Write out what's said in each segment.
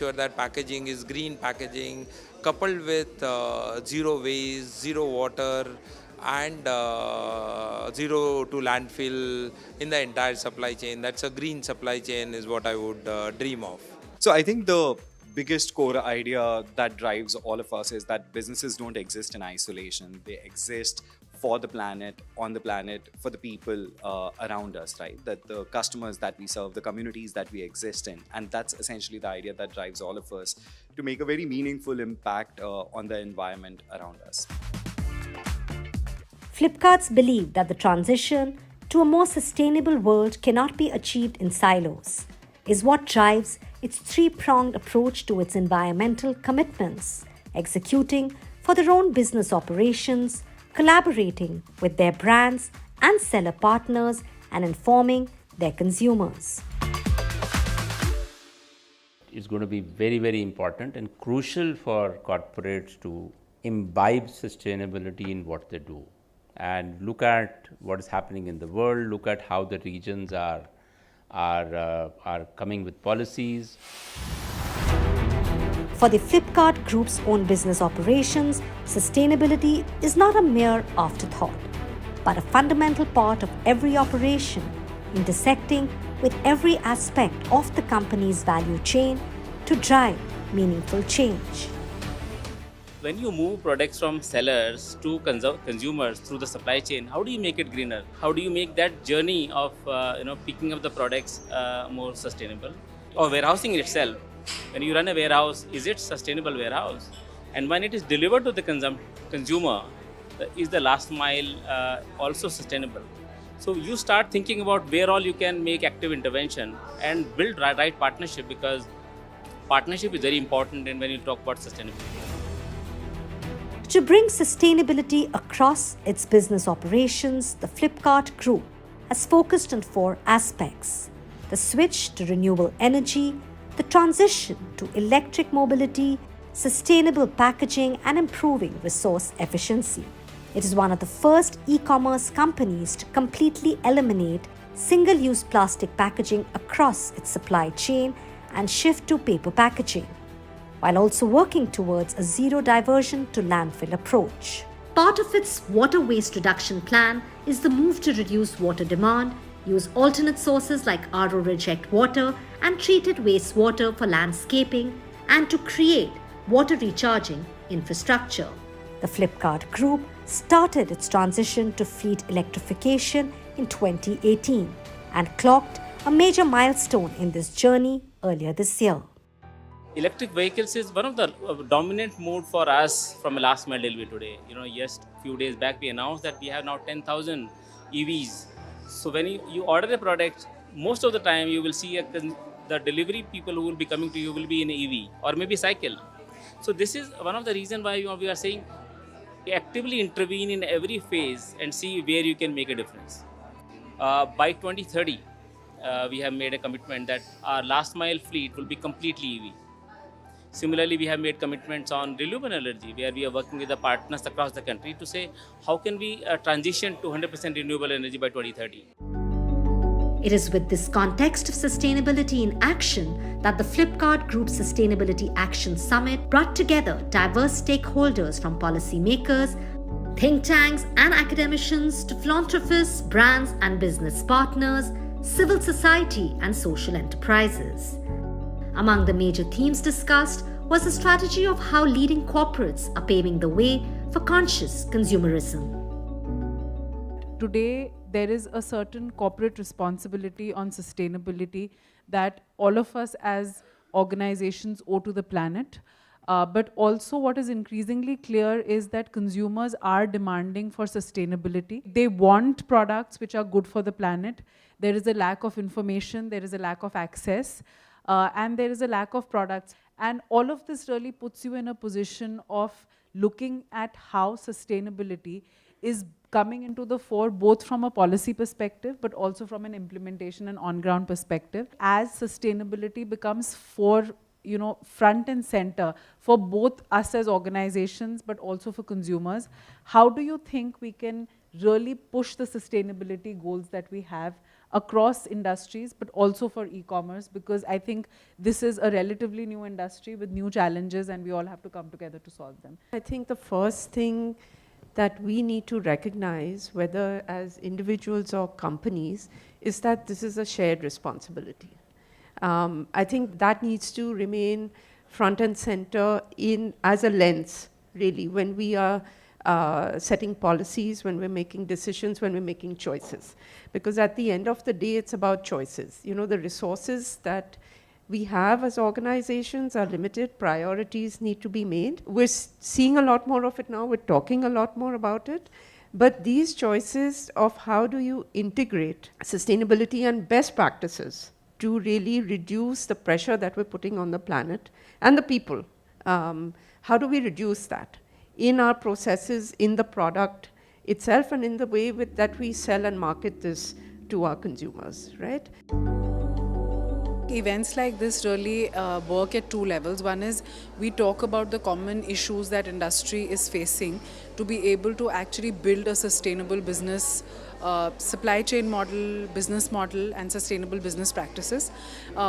sure that packaging is green packaging coupled with zero waste, zero water, and zero to landfill in the entire supply chain. That's a green supply chain is what I would dream of. So I think the biggest core idea that drives all of us is that businesses don't exist in isolation. They exist for the planet, on the planet, for the people around us, right? That the customers that we serve, the communities that we exist in. And that's essentially the idea that drives all of us to make a very meaningful impact on the environment around us. Flipkart's believe that the transition to a more sustainable world cannot be achieved in silos, is what drives its three-pronged approach to its environmental commitments, executing for their own business operations, collaborating with their brands and seller partners, and informing their consumers. It's going to be very, very important and crucial for corporates to imbibe sustainability in what they do and look at what is happening in the world, look at how the regions are coming with policies. For the Flipkart Group's own business operations, sustainability is not a mere afterthought, but a fundamental part of every operation, intersecting with every aspect of the company's value chain to drive meaningful change. When you move products from sellers to consumers through the supply chain, how do you make it greener? How do you make that journey of picking up the products more sustainable? Or warehousing itself. When you run a warehouse, is it sustainable warehouse? And when it is delivered to the consumer, is the last mile also sustainable? So you start thinking about where all you can make active intervention and build right partnership, because partnership is very important when you talk about sustainability. To bring sustainability across its business operations, the Flipkart Group has focused on four aspects: the switch to renewable energy, the transition to electric mobility, sustainable packaging, and improving resource efficiency. It is one of the first e-commerce companies to completely eliminate single-use plastic packaging across its supply chain and shift to paper packaging, while also working towards a zero diversion to landfill approach. Part of its water waste reduction plan is the move to reduce water demand, use alternate sources like RO reject water and treated wastewater for landscaping, and to create water recharging infrastructure. The Flipkart Group started its transition to fleet electrification in 2018 and clocked a major milestone in this journey earlier this year. Electric vehicles is one of the dominant mode for us from a last mile delivery today. Yes, few days back we announced that we have now 10,000 EVs. So when you order a product, most of the time you will see the delivery people who will be coming to you will be in EV or maybe cycle. So this is one of the reasons why we are saying actively intervene in every phase and see where you can make a difference. By 2030, we have made a commitment that our last mile fleet will be completely EV. Similarly, we have made commitments on renewable energy, where we are working with the partners across the country to say how can we transition to 100% renewable energy by 2030. It is with this context of sustainability in action that the Flipkart Group Sustainability Action Summit brought together diverse stakeholders from policymakers, think tanks and academicians to philanthropists, brands and business partners, civil society and social enterprises. Among the major themes discussed was the strategy of how leading corporates are paving the way for conscious consumerism. Today, there is a certain corporate responsibility on sustainability that all of us as organizations owe to the planet. But also what is increasingly clear is that consumers are demanding for sustainability. They want products which are good for the planet. There is a lack of information, there is a lack of access, and there is a lack of products. And all of this really puts you in a position of looking at how sustainability is coming into the fore, both from a policy perspective, but also from an implementation and on-ground perspective. As sustainability becomes front and center for both us as organizations, but also for consumers, how do you think we can really push the sustainability goals that we have across industries, but also for e-commerce, because I think this is a relatively new industry with new challenges and we all have to come together to solve them. I think the first thing that we need to recognize, whether as individuals or companies, is that this is a shared responsibility. I think that needs to remain front and center as a lens, really, when we are setting policies, when we're making decisions, when we're making choices. Because at the end of the day, it's about choices. You know, the resources that we have as organizations are limited, priorities need to be made. We're seeing a lot more of it now, we're talking a lot more about it. But these choices of how do you integrate sustainability and best practices to really reduce the pressure that we're putting on the planet and the people, how do we reduce that in our processes, in the product itself, and in the way that we sell and market this to our consumers, right? Events like this really work at two levels. One is we talk about the common issues that industry is facing to be able to actually build a sustainable business supply chain model, business model, and sustainable business practices.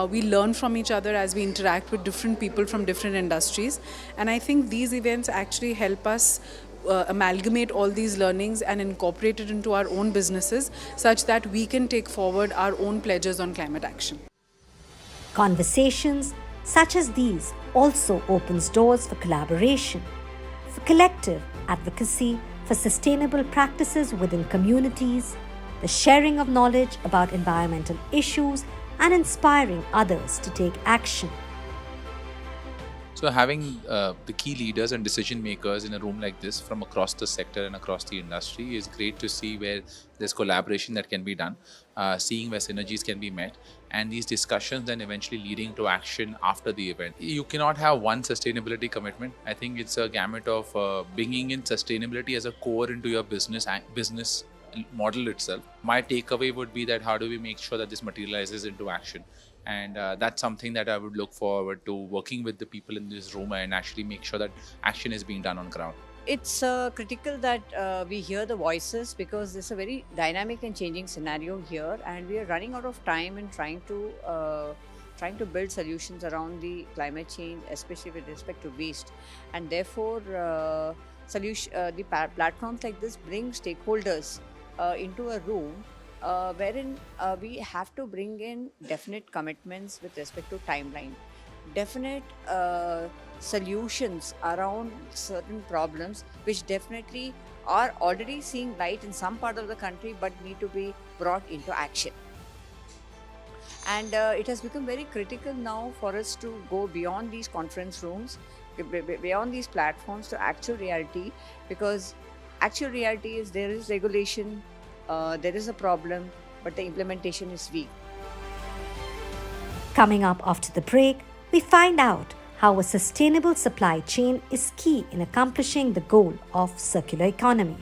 We learn from each other as we interact with different people from different industries. And I think these events actually help us amalgamate all these learnings and incorporate it into our own businesses such that we can take forward our own pledges on climate action. Conversations such as these also opens doors for collaboration, for collective advocacy, for sustainable practices within communities, the sharing of knowledge about environmental issues, and inspiring others to take action. So having the key leaders and decision makers in a room like this from across the sector and across the industry is great to see where there's collaboration that can be done, seeing where synergies can be met, and these discussions then eventually leading to action after the event. You cannot have one sustainability commitment. I think it's a gamut of bringing in sustainability as a core into your business model itself. My takeaway would be that how do we make sure that this materializes into action? And that's something that I would look forward to working with the people in this room and actually make sure that action is being done on ground. It's critical that we hear the voices, because it's a very dynamic and changing scenario here, and we are running out of time in trying to build solutions around the climate change, especially with respect to waste. And therefore, the platforms like this bring stakeholders into a room wherein we have to bring in definite commitments with respect to timeline, definite solutions around certain problems which definitely are already seeing light in some part of the country but need to be brought into action. And it has become very critical now for us to go beyond these conference rooms, beyond these platforms to actual reality, because actual reality is there is regulation, there is a problem, but the implementation is weak. Coming up after the break, we find out how a sustainable supply chain is key in accomplishing the goal of circular economy.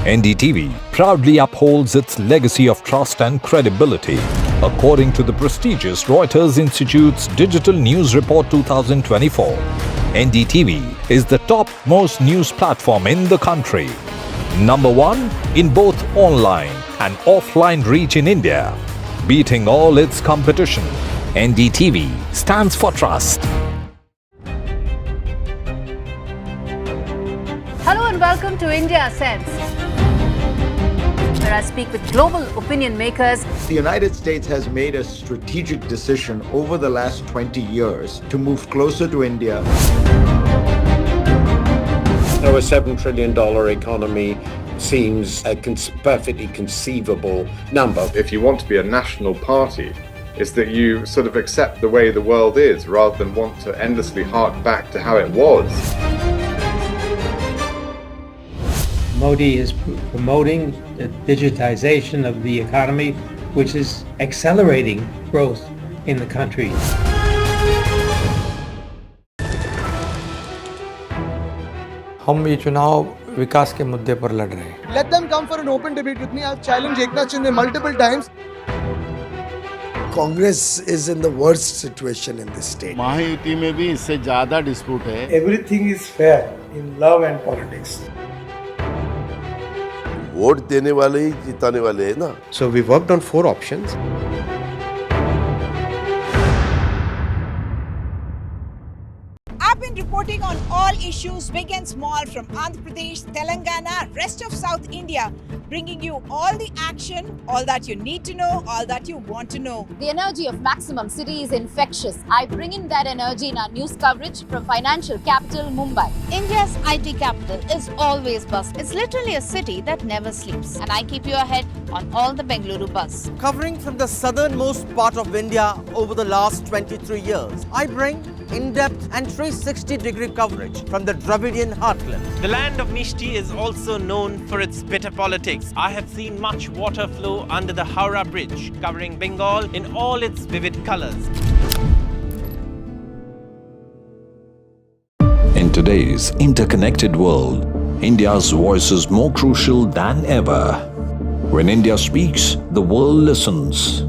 NDTV proudly upholds its legacy of trust and credibility. According to the prestigious Reuters Institute's Digital News Report 2024, NDTV is the top-most news platform in the country. Number 1 in both online and offline reach in India. Beating all its competition, NDTV stands for trust. Hello and welcome to India Sense, where I speak with global opinion makers. The United States has made a strategic decision over the last 20 years to move closer to India. Our $7 trillion economy seems a perfectly conceivable number. If you want to be a national party, it's that you sort of accept the way the world is rather than want to endlessly hark back to how it was. Modi is promoting the digitization of the economy, which is accelerating growth in the country. हम ये चुनाव विकास के मुद्दे पर लड़ रहे हैं. Let them come for an open debate with me. I've challenged Eknath Shinde multiple times. Congress is in the worst situation in this state. Mahayuti में भी इससे ज़्यादा dispute है. Everything is fair in love and politics. Vote देने वाले ही जिताने वाले हैं ना. So we worked on 4 options. I've been reporting on all issues, big and small, from Andhra Pradesh, Telangana, rest of South India, bringing you all the action, all that you need to know, all that you want to know. The energy of Maximum City is infectious. I bring in that energy in our news coverage from financial capital, Mumbai. India's IT capital is always buzz. It's literally a city that never sleeps. And I keep you ahead on all the Bengaluru buzz. Covering from the southernmost part of India over the last 23 years, I bring in-depth and 360-degree coverage from the Dravidian heartland. The land of Mishti is also known for its bitter politics. I have seen much water flow under the Howrah Bridge, covering Bengal in all its vivid colors. In today's interconnected world, India's voice is more crucial than ever. When India speaks, the world listens.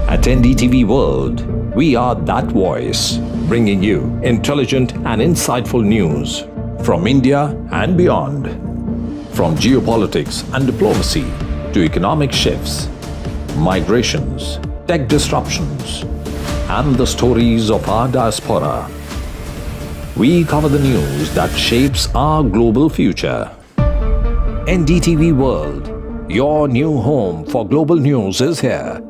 At NDTV World, we are that voice, bringing you intelligent and insightful news from India and beyond. From geopolitics and diplomacy to economic shifts, migrations, tech disruptions, and the stories of our diaspora, we cover the news that shapes our global future. NDTV World, your new home for global news, is here.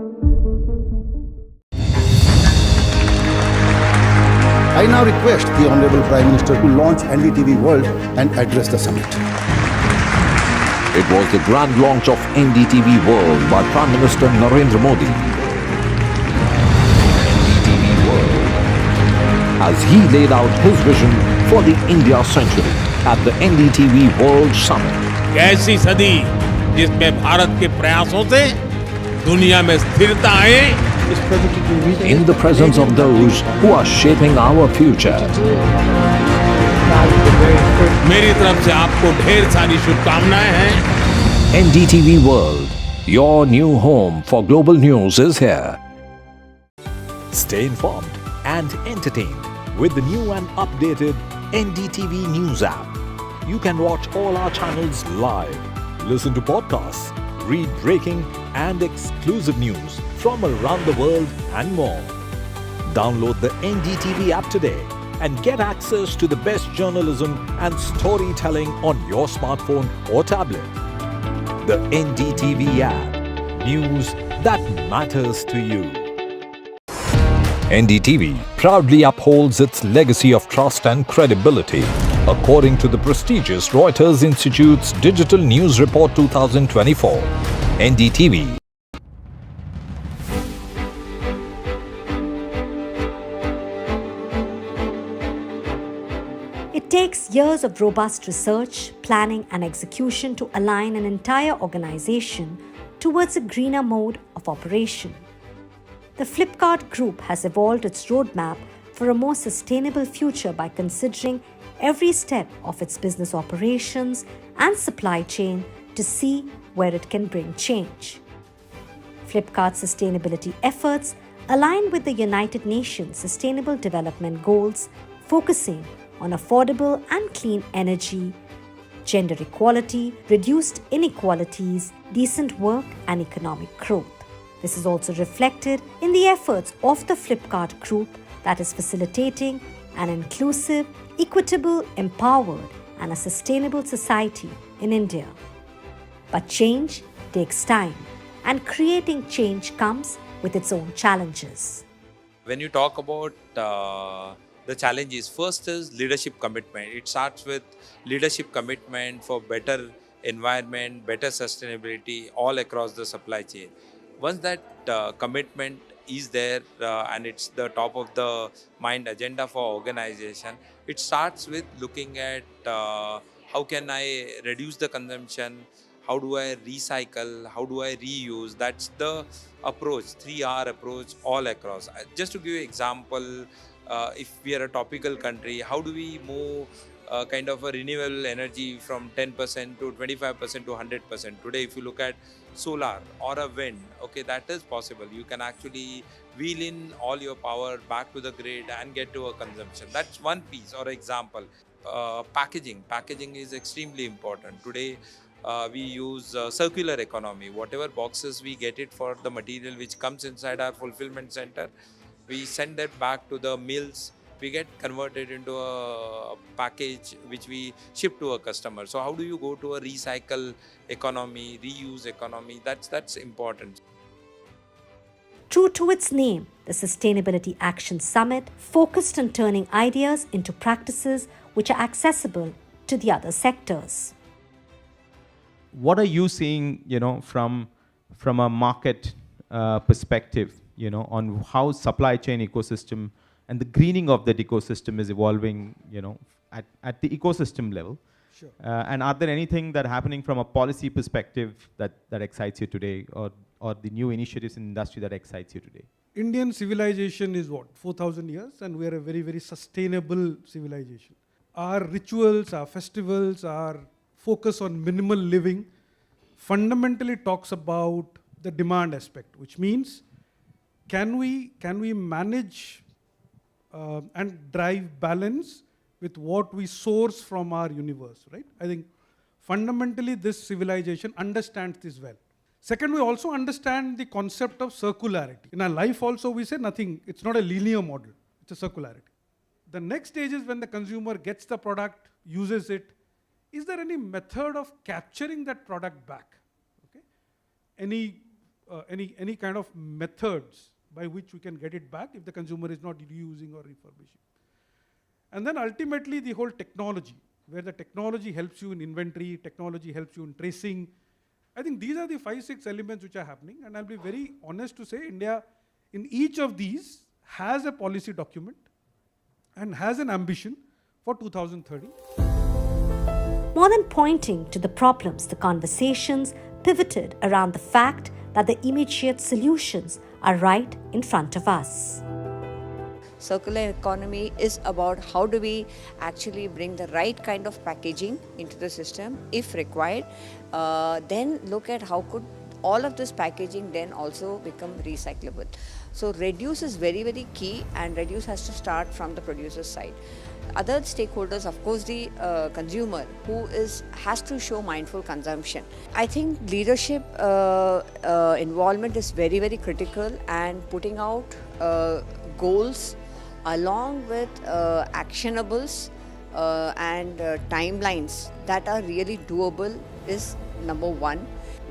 I now request the Honorable Prime Minister to launch NDTV World and address the summit. It was the grand launch of NDTV World by Prime Minister Narendra Modi. NDTV World, as he laid out his vision for the India century at the NDTV World Summit. ऐसी सदी जिसमें भारत के प्रयासों से दुनिया में स्थिरता आए, in the presence of those who are shaping our future. मेरी तरफ से आपको ढेर सारी शुभकामनाएं हैं. NDTV World, your new home for global news, is here. Stay informed and entertained with the new and updated NDTV News app. You can watch all our channels live, listen to podcasts, read breaking and exclusive news from around the world and more. Download the NDTV app today and get access to the best journalism and storytelling on your smartphone or tablet. The NDTV app, news that matters to you. NDTV proudly upholds its legacy of trust and credibility, according to the prestigious Reuters Institute's Digital News Report 2024. NDTV. It takes years of robust research, planning, and execution to align an entire organization towards a greener mode of operation. The Flipkart Group has evolved its roadmap for a more sustainable future by considering every step of its business operations and supply chain to see where it can bring change. Flipkart's sustainability efforts align with the United Nations Sustainable Development Goals, focusing on affordable and clean energy, gender equality, reduced inequalities, decent work, and economic growth. This is also reflected in the efforts of the Flipkart Group that is facilitating an inclusive, equitable, empowered, and a sustainable society in India. But change takes time, and creating change comes with its own challenges. When you talk about the challenges, first is leadership commitment. It starts with leadership commitment for better environment, better sustainability all across the supply chain. Once that commitment is there and it's the top of the mind agenda for organization, it starts with looking at how can I reduce the consumption, how do I recycle, how do I reuse. That's the approach, 3R approach all across. Just to give you an example, if we are a tropical country, how do we move kind of a renewable energy from 10% to 25% to 100%. Today, if you look at solar or a wind, okay, that is possible. You can actually wheel in all your power back to the grid and get to a consumption. That's one piece or example. Packaging is extremely important today. We use circular economy. Whatever boxes we get it for the material which comes inside our fulfillment center, we send that back to the mills. We get converted into a package which we ship to a customer. So how do you go to a recycle economy, reuse economy? That's important. True to its name, the Sustainability Action Summit focused on turning ideas into practices which are accessible to the other sectors. What are you seeing, from a market perspective, on how supply chain ecosystem and the greening of that ecosystem is evolving, at the ecosystem level? Sure. And are there anything that are happening from a policy perspective that excites you today, or the new initiatives in industry that excites you today? Indian civilization is what, 4,000 years, and we are a very, very sustainable civilization. Our rituals, our festivals, our focus on minimal living fundamentally talks about the demand aspect, which means can we manage and drive balance with what we source from our universe, right? I think fundamentally this civilization understands this well. Second, we also understand the concept of circularity. In our life also we say nothing, it's not a linear model, it's a circularity. The next stage is when the consumer gets the product, uses it. Is there any method of capturing that product back? Okay? Any kind of methods by which we can get it back if the consumer is not reusing or refurbishing? And then ultimately the whole technology, where the technology helps you in inventory, technology helps you in tracing. I think these are the 5-6 elements which are happening, and I'll be very honest to say India in each of these has a policy document and has an ambition for 2030. More than pointing to the problems, the conversations pivoted around the fact that the immediate solutions are right in front of us. Circular economy is about how do we actually bring the right kind of packaging into the system if required. Then look at how could all of this packaging then also become recyclable. So reduce is very, very key, and reduce has to start from the producer's side. Other stakeholders, of course, the consumer who has to show mindful consumption. I think leadership involvement is very, very critical, and putting out goals along with actionables and timelines that are really doable is number one.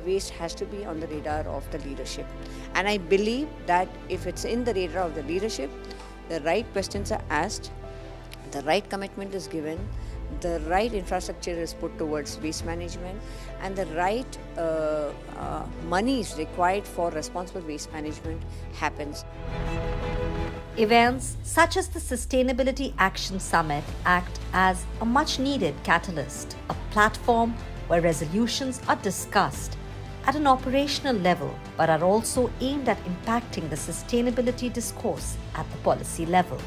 Waste has to be on the radar of the leadership. And I believe that if it's in the radar of the leadership, the right questions are asked, the right commitment is given, the right infrastructure is put towards waste management, and the right money is required for responsible waste management happens. Events such as the Sustainability Action Summit act as a much-needed catalyst, a platform where resolutions are discussed at an operational level but are also aimed at impacting the sustainability discourse at the policy level.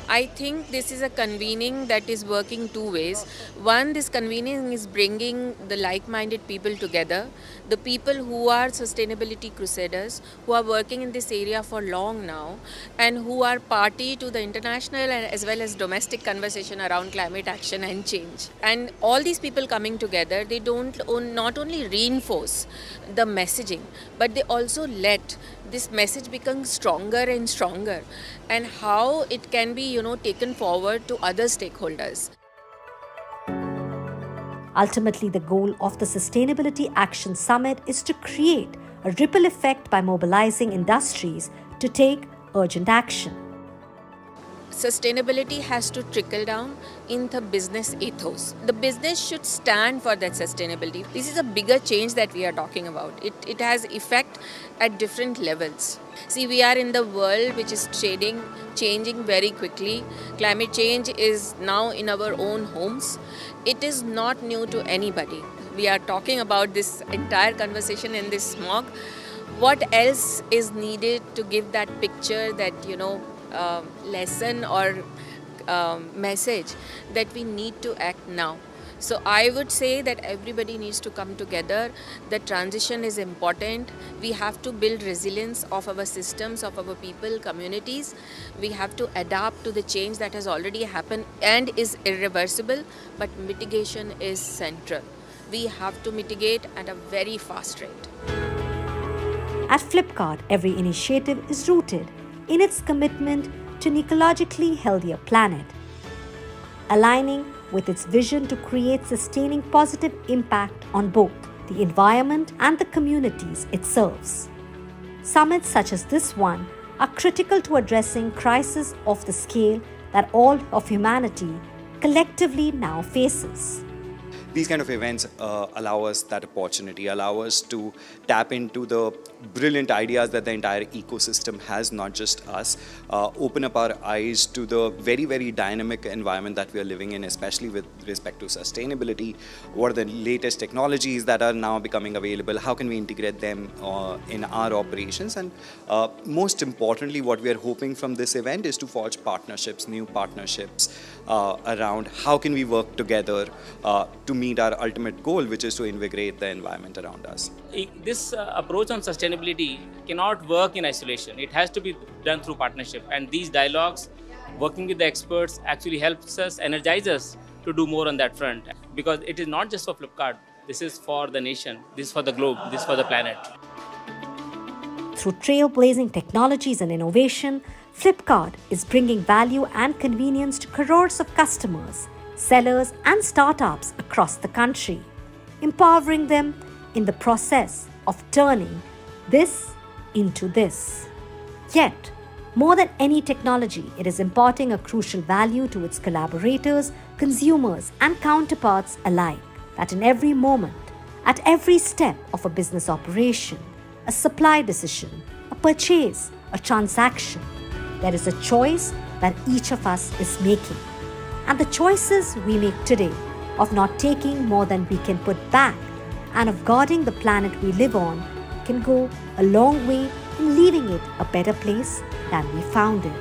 I think this is a convening that is working two ways. One, this convening is bringing the like-minded people together, the people who are sustainability crusaders, who are working in this area for long now, and who are party to the international and as well as domestic conversation around climate action and change. And all these people coming together, they not only reinforce the messaging, but they also let this message become stronger and stronger, and how it can be taken forward to other stakeholders. Ultimately, the goal of the Sustainability Action Summit is to create a ripple effect by mobilizing industries to take urgent action. Sustainability has to trickle down in the business ethos. The business should stand for that sustainability. This is a bigger change that we are talking about. It has effect at different levels. See, we are in the world which is changing very quickly. Climate change is now in our own homes. It is not new to anybody. We are talking about this entire conversation in this smog. What else is needed to give that picture, that lesson or message that we need to act now. So I would say that everybody needs to come together. The transition is important. We have to build resilience of our systems, of our people, communities. We have to adapt to the change that has already happened and is irreversible, but mitigation is central. We have to mitigate at a very fast rate. At Flipkart, every initiative is rooted in its commitment to an ecologically healthier planet, aligning with its vision to create sustaining positive impact on both the environment and the communities it serves. Summits such as this one are critical to addressing crises of the scale that all of humanity collectively now faces. These kind of events allow us that opportunity, allow us to tap into the brilliant ideas that the entire ecosystem has, not just us, open up our eyes to the very, very dynamic environment that we are living in, especially with respect to sustainability. What are the latest technologies that are now becoming available? How can we integrate them in our operations? And most importantly, what we are hoping from this event is to forge partnerships, new partnerships around how can we work together to meet our ultimate goal, which is to invigorate the environment around us. This approach on sustainability cannot work in isolation. It has to be done through partnership. And these dialogues, working with the experts, actually helps us, energize us to do more on that front. Because it is not just for Flipkart. This is for the nation. This is for the globe. This is for the planet. Through trailblazing technologies and innovation, Flipkart is bringing value and convenience to crores of customers, sellers and startups across the country, empowering them in the process of turning this into this. Yet, more than any technology, it is imparting a crucial value to its collaborators, consumers and counterparts alike, that in every moment, at every step of a business operation, a supply decision, a purchase, a transaction, there is a choice that each of us is making. And the choices we make today of not taking more than we can put back and of guarding the planet we live on can go a long way in leaving it a better place than we found it.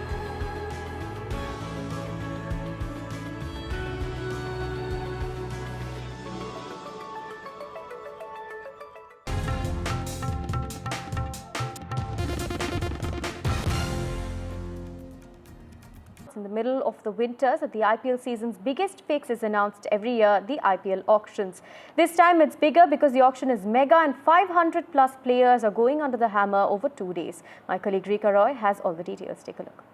In the middle of the winters, the IPL season's biggest fix is announced every year, the IPL auctions. This time it's bigger because the auction is mega and 500 plus players are going under the hammer over 2 days. My colleague Rika Roy has all the details. Take a look.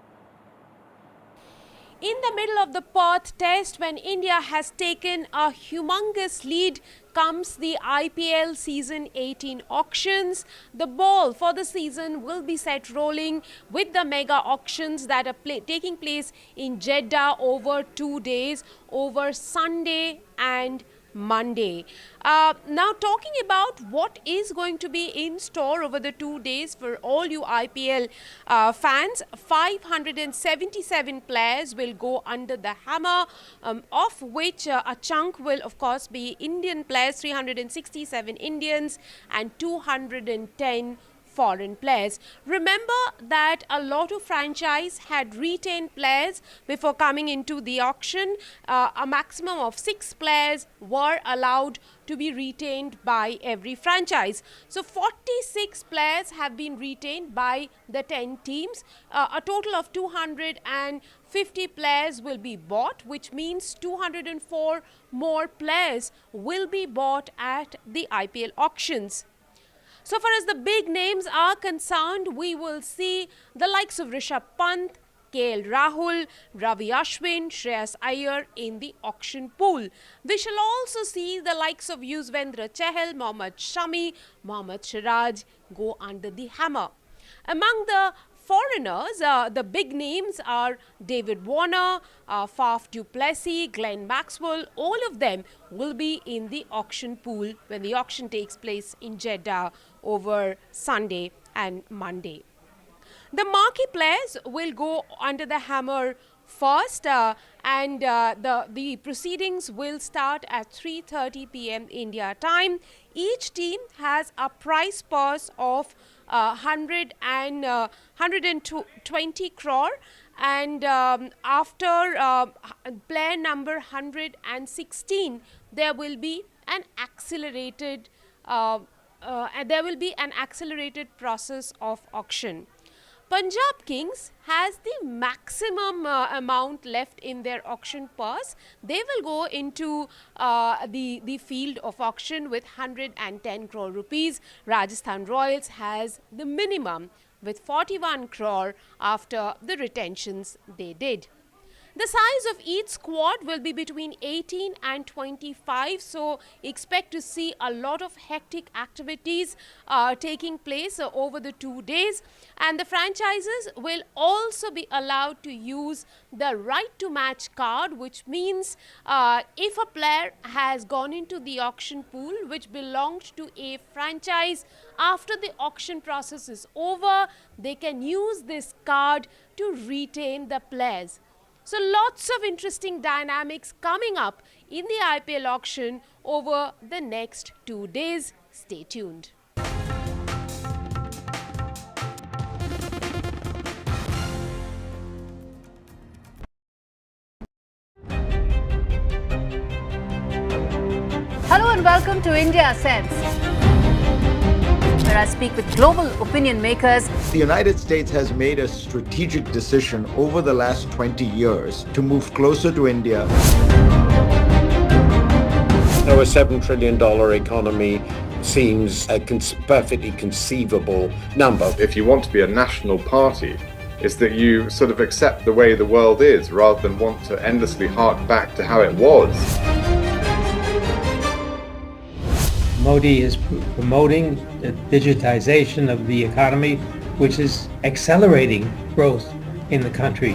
In the middle of the Perth test, when India has taken a humongous lead, comes the IPL season 18 auctions. The ball for the season will be set rolling with the mega auctions that are taking place in Jeddah over 2 days, over Sunday and Monday. Now talking about what is going to be in store over the 2 days for all you IPL fans, 577 players will go under the hammer, of which a chunk will of course be Indian players, 367 Indians and 210 foreign players. Remember that a lot of franchise had retained players before coming into the auction. A maximum of 6 players were allowed to be retained by every franchise. So 46 players have been retained by the 10 teams. A total of 250 players will be bought, which means 204 more players will be bought at the IPL auctions. So far as the big names are concerned, we will see the likes of Rishabh Pant, KL Rahul, Ravi Ashwin, Shreyas Iyer in the auction pool. We shall also see the likes of Yuzvendra Chahal, Mohammad Shami, Mohammad Siraj go under the hammer. Among the foreigners, the big names are David Warner, Faf du Plessis, Glenn Maxwell. All of them will be in the auction pool when the auction takes place in Jeddah over Sunday and Monday. The marquee players will go under the hammer first, and the proceedings will start at 3:30 p.m. India time. Each team has a prize purse of 120 crore, and after player number 116 there will be an accelerated process of auction. Punjab Kings has the maximum amount left in their auction purse. They will go into the field of auction with 110 crore rupees. Rajasthan Royals has the minimum with 41 crore after the retentions they did. The size of each squad will be between 18 and 25, so expect to see a lot of hectic activities taking place over the 2 days. And the franchises will also be allowed to use the right to match card, which means if a player has gone into the auction pool which belonged to a franchise, after the auction process is over, they can use this card to retain the players. So lots of interesting dynamics coming up in the IPL auction over the next 2 days. Stay tuned. Hello and welcome to India Sense, where I speak with global opinion makers. The United States has made a strategic decision over the last 20 years to move closer to India. Now, a $7 trillion economy seems a perfectly conceivable number. If you want to be a national party, it's that you sort of accept the way the world is rather than want to endlessly hark back to how it was. Modi is promoting the digitization of the economy, which is accelerating growth in the country.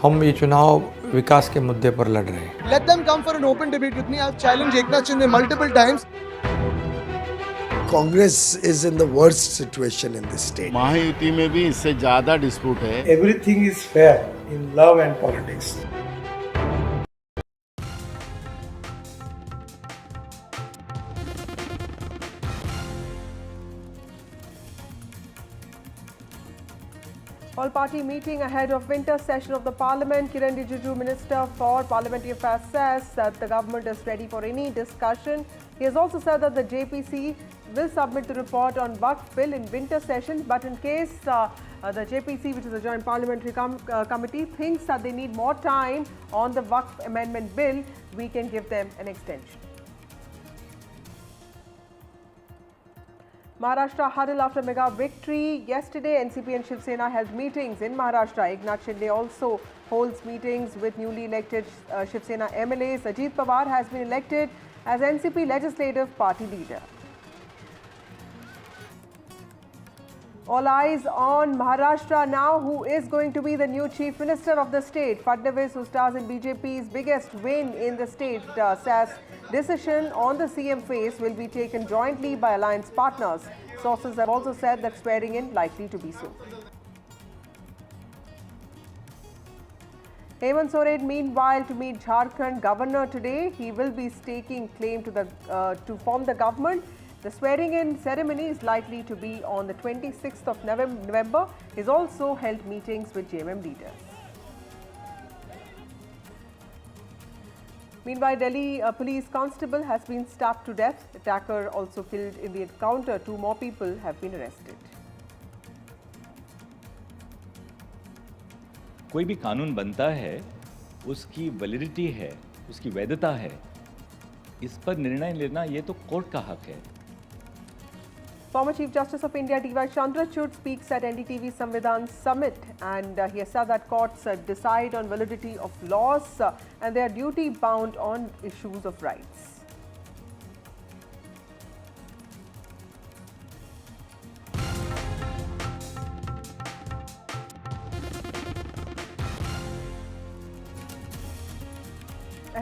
हम ये चुनाव विकास के मुद्दे पर लड़ रहे हैं. Let them come for an open debate with me. I've challenged Eknath Shinde multiple times. Congress is in the worst situation in this state. Mahayuti में भी इससे ज़्यादा dispute है. Everything is fair in love and politics. All-party meeting ahead of winter session of the Parliament. Kiran Rijiju, Minister for Parliamentary Affairs, says that the government is ready for any discussion. He has also said that the JPC will submit the report on Waqf bill in winter session, but in case the JPC, which is the Joint Parliamentary Committee, thinks that they need more time on the Waqf amendment bill, we can give them an extension. Maharashtra huddle after mega victory. Yesterday, NCP and Shiv Sena held meetings in Maharashtra. Eknath Shinde also holds meetings with newly elected Shiv Sena MLAs. Ajit Pawar has been elected as NCP Legislative Party leader. All eyes on Maharashtra now. Who is going to be the new Chief Minister of the state? Fadnavis, who stars in BJP's biggest win in the state, says decision on the CM face will be taken jointly by alliance partners. Sources have also said that swearing in likely to be soon. Hemant Soren, meanwhile, to meet Jharkhand governor today. He will be staking claim to form the government. The swearing-in ceremony is likely to be on the 26th of November. He's also held meetings with JMM leaders. Meanwhile, Delhi police constable has been stabbed to death. Attacker also killed in the encounter. 2 more people have been arrested. कोई भी कानून बनता है, उसकी validity है, उसकी वैधता है. इस पर निर्णय लेना ये तो कोर्ट का हक है. Former Chief Justice of India D.Y. Chandrachud speaks at NDTV Samvidhan Summit, and he has said that courts decide on validity of laws and they are duty bound on issues of rights.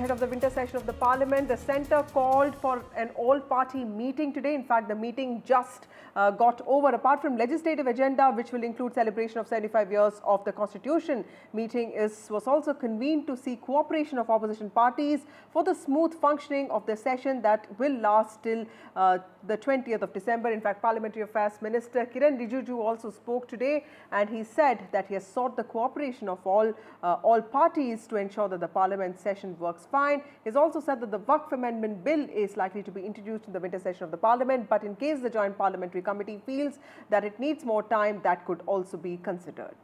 ahead of the winter session of the Parliament. The Centre called for an all-party meeting today. In fact, the meeting just got over. Apart from legislative agenda, which will include celebration of 75 years of the Constitution, meeting was also convened to seek cooperation of opposition parties for the smooth functioning of the session that will last till the 20th of December. In fact, Parliamentary Affairs Minister Kiran Rijiju also spoke today, and he said that he has sought the cooperation of all parties to ensure that the Parliament session works fine. He has also said that the Waqf Amendment Bill is likely to be introduced in the winter session of the Parliament, but in case the Joint Parliamentary Committee feels that it needs more time, that could also be considered.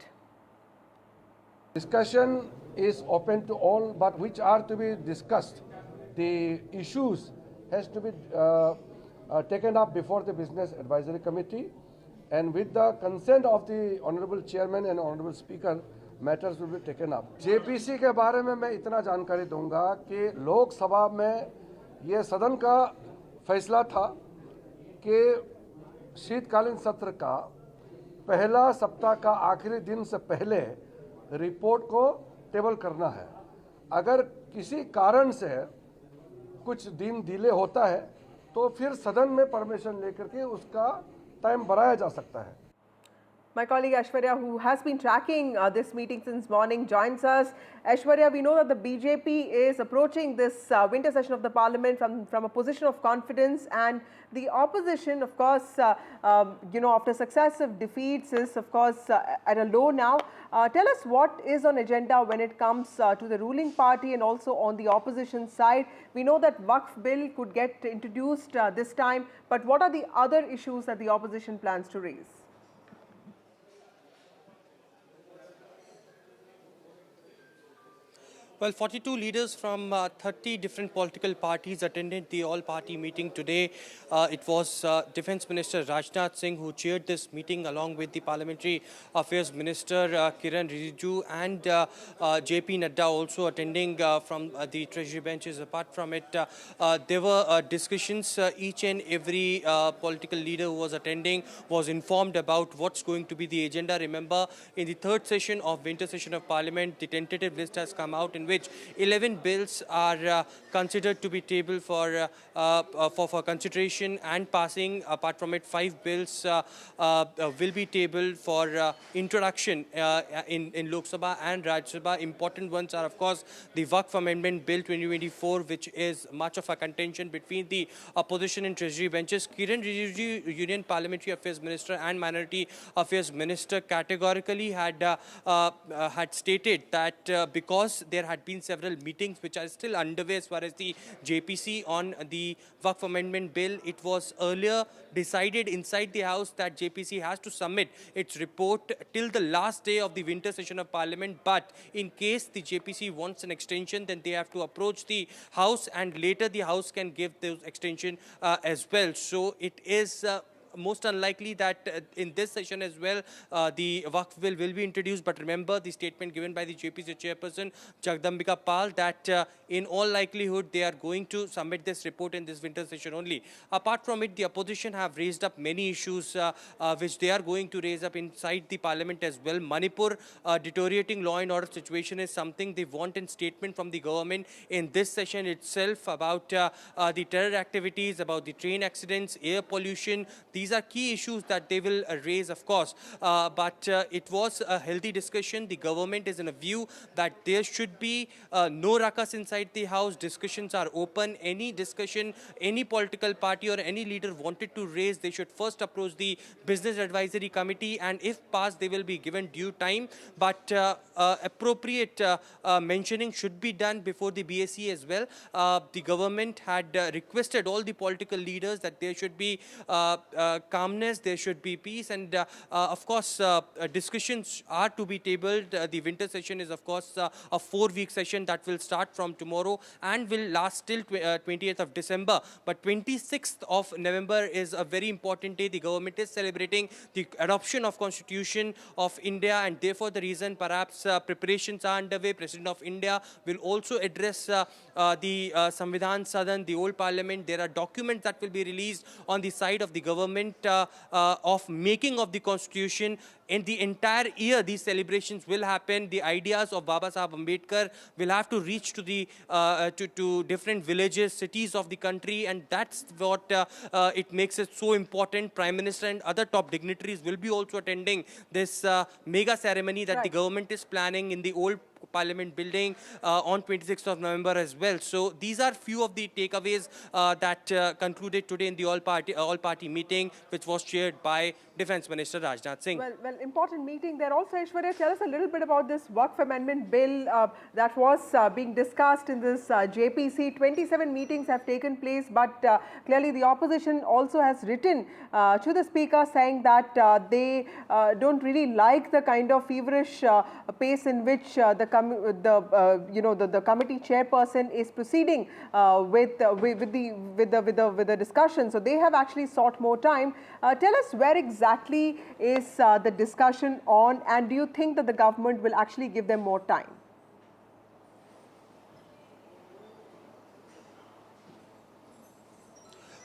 Discussion is open to all, but which are to be discussed. The issues has to be taken up before the Business Advisory Committee, and with the consent of the Honourable Chairman and Honourable Speaker, matters will be taken up. JPC के बारे में मैं इतना जानकारी दूंगा कि लोकसभा में ये सदन का फैसला था कि शीतकालीन सत्र का पहला सप्ताह का आखिरी दिन से पहले रिपोर्ट को टेबल करना है। अगर किसी कारण से कुछ दिन डिले होता है तो फिर सदन में परमिशन लेकर के उसका टाइम बढ़ाया जा सकता है। My colleague Aishwarya, who has been tracking this meeting since morning, joins us. Aishwarya, we know that the BJP is approaching this winter session of the Parliament from a position of confidence, and the opposition, of course, after successive defeats is, of course, at a low now. Tell us what is on agenda when it comes to the ruling party and also on the opposition side. We know that Waqf Bill could get introduced this time, but what are the other issues that the opposition plans to raise? Well, 42 leaders from 30 different political parties attended the all-party meeting today. It was Defence Minister Rajnath Singh who chaired this meeting along with the Parliamentary Affairs Minister Kiran Rijiju and JP Nadda also attending from the Treasury benches. Apart from it, there were discussions. Each and every political leader who was attending was informed about what's going to be the agenda. Remember, in the third session of winter session of Parliament, the tentative list has come out in which 11 bills are considered to be tabled for consideration and passing. Apart from it, 5 bills will be tabled for introduction in Lok Sabha and Rajya Sabha. Important ones are, of course, the Waqf Amendment Bill 2024, which is much of a contention between the opposition and Treasury benches. Kiran Rijiju, Union Parliamentary Affairs Minister and Minority Affairs Minister, categorically had stated that because there had been several meetings which are still underway as far as the JPC on the Waqf Amendment Bill. It was earlier decided inside the House that JPC has to submit its report till the last day of the winter session of Parliament. But in case the JPC wants an extension, then they have to approach the House, and later the House can give those extension as well. So it is most unlikely that in this session as well the Waqf Bill will be introduced. But remember the statement given by the JPC chairperson Jagdambika Pal that in all likelihood they are going to submit this report in this winter session only. Apart from it, the opposition have raised up many issues which they are going to raise up inside the Parliament as well. Manipur deteriorating law and order situation is something they want in statement from the government in this session itself, about the terror activities, about the train accidents, air pollution. These are key issues that they will raise, of course. But it was a healthy discussion. The government is in a view that there should be no ruckus inside the House. Discussions are open. Any discussion, any political party or any leader wanted to raise, they should first approach the Business Advisory Committee, and if passed, they will be given due time. But appropriate mentioning should be done before the BSE as well. The government had requested all the political leaders that there should be calmness, there should be peace, and of course discussions are to be tabled. The winter session is, of course, a 4-week session that will start from tomorrow and will last till 20th of December. But 26th of November is a very important day. The government is celebrating the adoption of Constitution of India, and therefore the reason perhaps preparations are underway. President of India will also address the Samvidhan Sadan, the old Parliament. There are documents that will be released on the side of the government of making of the Constitution. in the entire year these celebrations will happen. The ideas of Baba Saheb Ambedkar will have to reach to the to different villages, cities of the country, and that's what it makes it so important. Prime Minister and other top dignitaries will be also attending this mega ceremony that the government is planning in the old Parliament building on 26th of November as well. So these are few of the takeaways that concluded today in the all-party meeting, which was chaired by Defence Minister Rajnath Singh. Well, important meeting there. Also, Aishwarya, tell us a little bit about this Waqf Amendment Bill that was being discussed in this JPC. 27 meetings have taken place, but clearly the opposition also has written to the Speaker saying that they don't really like the kind of feverish pace in which the committee chairperson is proceeding with the discussion. So they have actually sought more time. Tell us where exactly is the discussion on, and do you think that the government will actually give them more time?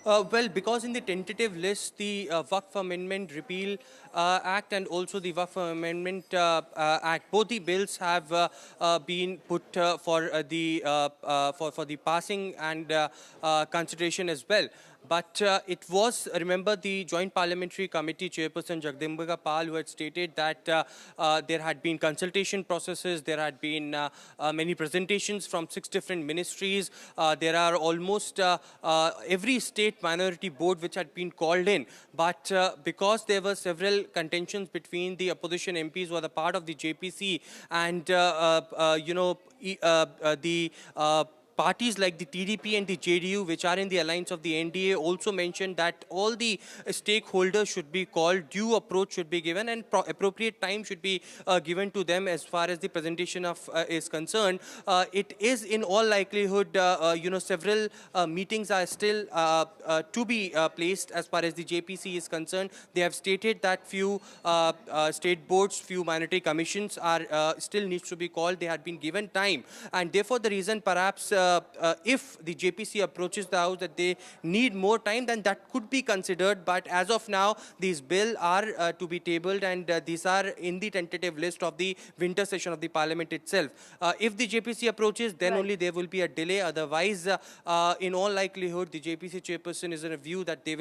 Well, because in the tentative list, the Waqf Amendment Repeal Act and also the Waqf Amendment Act, both the bills have been put for the passing and consideration as well. But it was, remember, the Joint Parliamentary Committee Chairperson Jagdambika Pal who had stated that there had been consultation processes, there had been many presentations from 6 different ministries. There are almost every state minority board which had been called in. But because there were several contentions between the opposition MPs who are the part of the JPC and, the parties like the TDP and the JDU, which are in the alliance of the NDA, also mentioned that all the stakeholders should be called, due approach should be given, and appropriate time should be given to them as far as the presentation of is concerned. It is in all likelihood, several meetings are still to be placed as far as the JPC is concerned. They have stated that few state boards, few minority commissions are still needs to be called. They had been given time, and therefore the reason perhaps if the JPC approaches the House that they need more time, then that could be considered. But as of now, these bills are to be tabled, and these are in the tentative list of the winter session of the Parliament itself. If the JPC approaches, then only there will be a delay. Otherwise, in all likelihood, the JPC chairperson is in a view that they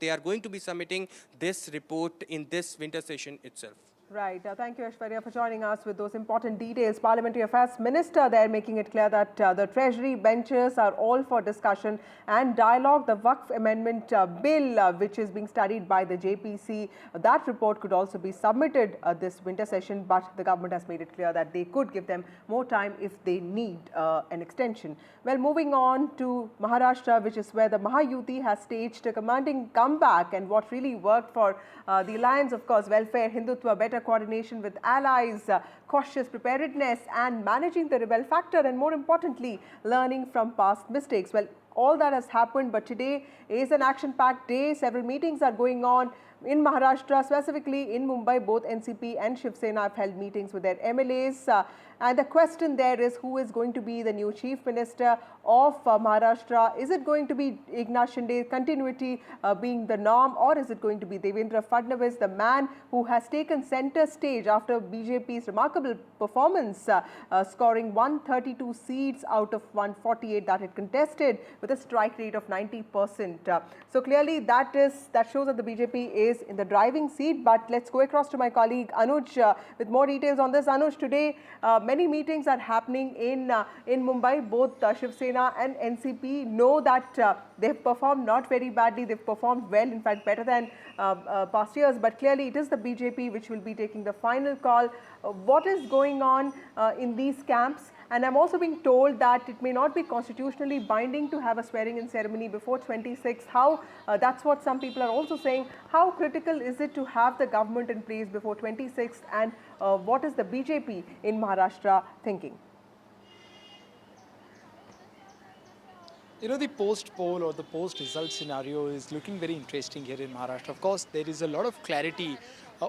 are going to be submitting this report in this winter session itself. Right. Thank you, Aishwarya, for joining us with those important details. Parliamentary Affairs Minister there making it clear that the Treasury benches are all for discussion and dialogue. The Waqf Amendment Bill, which is being studied by the JPC, that report could also be submitted this winter session, but the government has made it clear that they could give them more time if they need an extension. Well, moving on to Maharashtra, which is where the Mahayuti has staged a commanding comeback, and what really worked for the alliance, of course, welfare, Hindutva, better coordination with allies, cautious preparedness, and managing the rebel factor, and more importantly, learning from past mistakes. Well, all that has happened, but today is an action-packed day. Several meetings are going on in Maharashtra, specifically in Mumbai. Both NCP and Shiv Sena have held meetings with their MLAs. And the question there is, who is going to be the new Chief Minister of Maharashtra? Is it going to be Eknath Shinde, continuity being the norm, or is it going to be Devendra Fadnavis, the man who has taken center stage after BJP's remarkable performance, scoring 132 seats out of 148 that it contested with a strike rate of 90%. So clearly that shows that the BJP is in the driving seat. But let's go across to my colleague Anuj with more details on this. Anuj, today many meetings are happening in Mumbai. Both Shiv Sena and NCP know that they've performed not very badly. They've performed well, in fact, better than past years. But clearly, it is the BJP which will be taking the final call. What is going on in these camps? And I'm also being told that it may not be constitutionally binding to have a swearing-in ceremony before 26. How? That's what some people are also saying. How critical is it to have the government in place before 26? And what is the BJP in Maharashtra thinking? You know, the post-poll or the post-result scenario is looking very interesting here in Maharashtra. Of course, there is a lot of clarity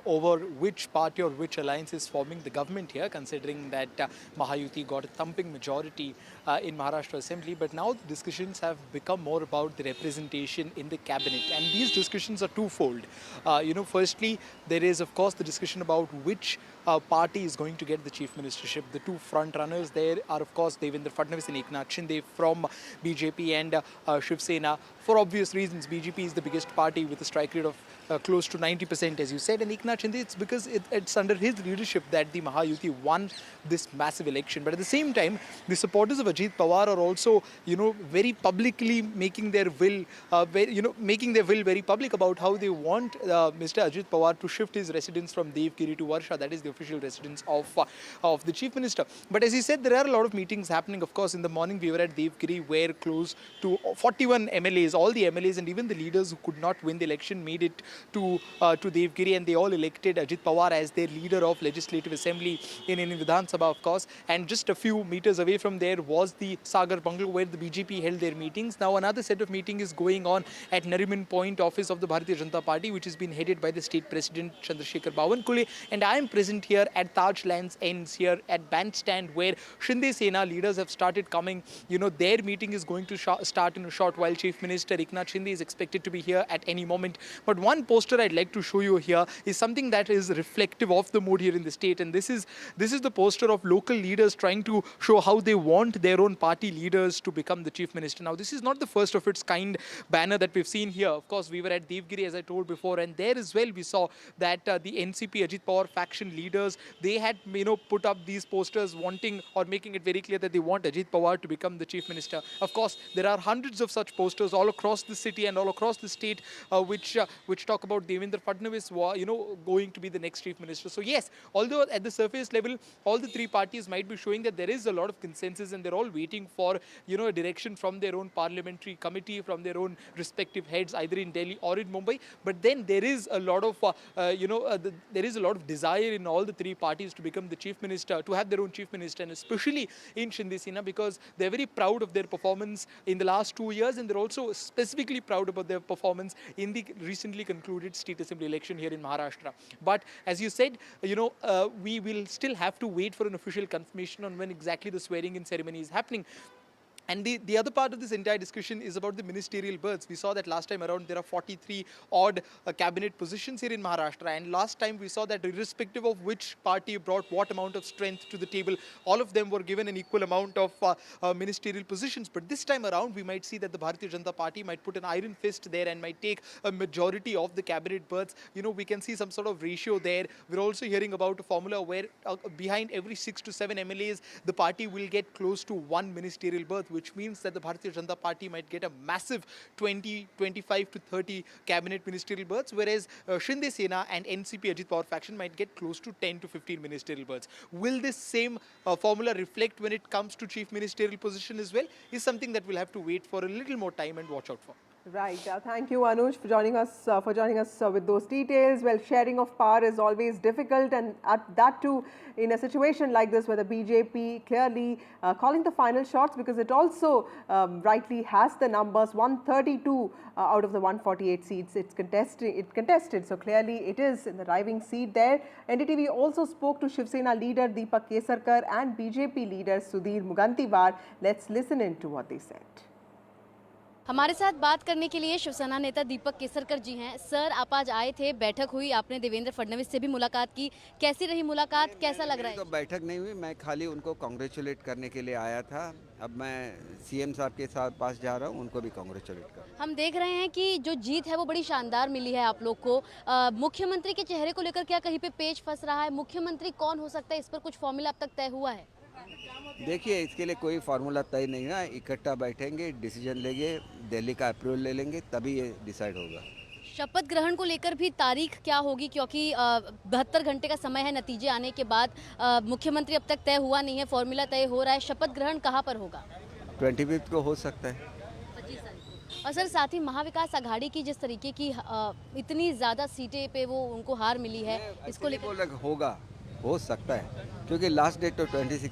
over which party or which alliance is forming the government here, considering that Mahayuti got a thumping majority in Maharashtra Assembly. But now the discussions have become more about the representation in the cabinet, and these discussions are twofold. Firstly, there is of course the discussion about which party is going to get the chief ministership. The two front runners there are of course Devendra Fadnavis and Eknath Shinde from BJP and Shiv Sena. For obvious reasons, BJP is the biggest party with a strike rate of close to 90%, as you said, and Eknath Shinde, it's because it's under his leadership that the Mahayuti won this massive election. But at the same time, the supporters of Ajit Pawar are also, very publicly making their will, very public about how they want Mr. Ajit Pawar to shift his residence from Devgiri to Varsha. That is the official residence of the chief minister. But as he said, there are a lot of meetings happening. Of course, in the morning we were at Devgiri, where close to 41 MLAs, all the MLAs and even the leaders who could not win the election made it to Devgiri, and they all elected Ajit Pawar as their leader of Legislative Assembly in Vidhan Sabha, of course. And just a few meters away from there was the Sagar Bungalow, where the BJP held their meetings. Now another set of meeting is going on at Nariman Point office of the Bharatiya Janata Party, which has been headed by the state president Chandrasekhar Bawankule. And I am present here at Taj Lands Ends here at Bandstand, where Shinde Sena leaders have started coming. Their meeting is going to start in a short while. Chief Minister Eknath Shinde is expected to be here at any moment. But one poster I'd like to show you here is something that is reflective of the mood here in the state, and this is the poster of local leaders trying to show how they want their own party leaders to become the chief minister. Now, this is not the first of its kind banner that we've seen here. Of course, we were at Devgiri, as I told before, and there as well we saw that the NCP Ajit Pawar faction leaders, they had put up these posters wanting or making it very clear that they want Ajit Pawar to become the chief minister. Of course, there are hundreds of such posters all across the city and all across the state which talk about Devendra Fadnavis going to be the next chief minister. So yes, although at the surface level all the three parties might be showing that there is a lot of consensus and they're all waiting for a direction from their own parliamentary committee, from their own respective heads, either in Delhi or in Mumbai. But then there is a lot of there is a lot of desire in all the three parties to become the chief minister, to have their own chief minister, and especially in Shinde Sena, because they're very proud of their performance in the last 2 years, and they're also specifically proud about their performance in the recently concluded state assembly election here in Maharashtra. But as you said, we will still have to wait for an official confirmation on when exactly the swearing-in ceremony is happening. And the other part of this entire discussion is about the ministerial berths. We saw that last time around there are 43 odd cabinet positions here in Maharashtra, and last time we saw that irrespective of which party brought what amount of strength to the table, all of them were given an equal amount of ministerial positions. But this time around we might see that the Bharatiya Janata Party might put an iron fist there and might take a majority of the cabinet berths. We can see some sort of ratio there. We're also hearing about a formula where behind every 6 to 7 MLAs, the party will get close to one ministerial berth, which means that the Bharatiya Janata Party might get a massive 20, 25 to 30 cabinet ministerial berths, whereas Shinde Sena and NCP Ajit Pawar faction might get close to 10 to 15 ministerial berths. Will this same formula reflect when it comes to chief ministerial position as well, is something that we'll have to wait for a little more time and watch out for. Right. Thank you, Anuj, for joining us with those details. Well, sharing of power is always difficult, and that too in a situation like this where the BJP clearly calling the final shots, because it also rightly has the numbers 132 out of the 148 seats it's contested. So clearly it is in the driving seat there. NDTV also spoke to Shiv Sena leader Deepak Kesarkar and BJP leader Sudhir Mugantiwar. Let's listen in to what they said. हमारे साथ बात करने के लिए शिवसेना नेता दीपक केसरकर जी हैं। Sir, आप आज आए थे, बैठक हुई, आपने देवेंद्र फडणवीस से भी मुलाकात की, कैसी रही मुलाकात, कैसा लग रहा है? तो बैठक नहीं हुई, मैं खाली उनको कांग्रेचुलेट करने के लिए आया था। अब मैं सीएम साहब के साथ पास जा रहा हूँ, उनको भी कांग्रेचुलेट कर। हम देख रहे हैं कि जो जीत है वो बड़ी शानदार मिली है आप लोग को। मुख्यमंत्री के चेहरे को लेकर क्या कहीं पे पेच फंस रहा है? मुख्यमंत्री कौन हो सकता है, इस पर कुछ फॉर्मूला अब तक तय हुआ है? देखिए, इसके लिए कोई फार्मूला तय नहीं है, इकट्ठा बैठेंगे, डिसीजन लेंगे, दिल्ली का अप्रूवल ले लेंगे, तभी ये डिसाइड होगा। शपथ ग्रहण को लेकर भी तारीख क्या होगी, क्योंकि 72 घंटे का समय है नतीजे आने के बाद, मुख्यमंत्री अब तक तय हुआ नहीं है, फॉर्मूला तय हो रहा है, शपथ ग्रहण कहाँ पर होगा? 25 को हो सकता है। 25 तारीख को। और सर, साथ ही महाविकास आघाड़ी की जिस तरीके की इतनी ज़्यादा सीटें पे वो उनको हार मिली है, इसको लेकर होगा, हो सकता है, क्योंकि लास्ट डेट तो 26 है।